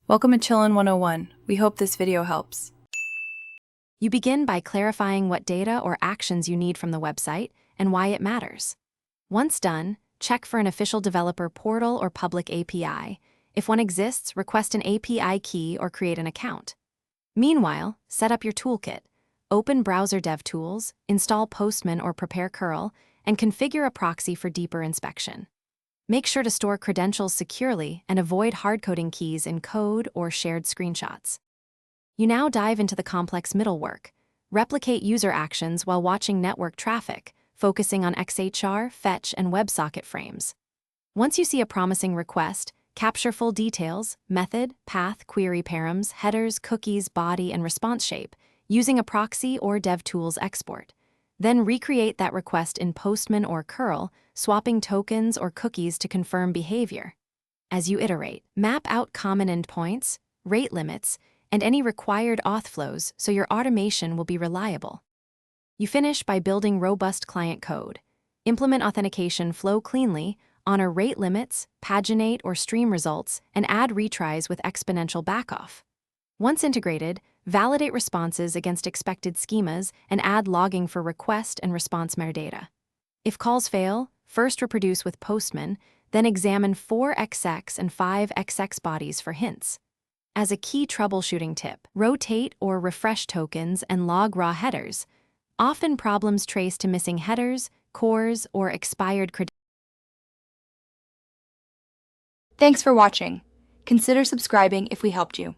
Welcome to Chillin' 101. We hope this video helps. You begin by clarifying what data or actions you need from the website and why it matters. Once done, check for an official developer portal or public API. If one exists, request an API key or create an account. Meanwhile, set up your toolkit. Open Browser DevTools, install Postman or prepare curl, and configure a proxy for deeper inspection. Make sure to store credentials securely and avoid hard-coding keys in code or shared screenshots. You now dive into the complex middle work. Replicate user actions while watching network traffic, focusing on XHR, fetch, and WebSocket frames. Once you see a promising request, capture full details, method, path, query params, headers, cookies, body, and response shape, using a proxy or DevTools export. Then recreate that request in Postman or curl, swapping tokens or cookies to confirm behavior. As you iterate, map out common endpoints, rate limits, and any required auth flows so your automation will be reliable. You finish by building robust client code. Implement authentication flow cleanly, honor rate limits, paginate or stream results, and add retries with exponential backoff. Once integrated, validate responses against expected schemas and add logging for request and response metadata. If calls fail, first reproduce with Postman, then examine 4XX and 5XX bodies for hints. As a key troubleshooting tip, rotate or refresh tokens and log raw headers. Often problems trace to missing headers, cores, or expired credentials. Thanks for watching. Consider subscribing if we helped you.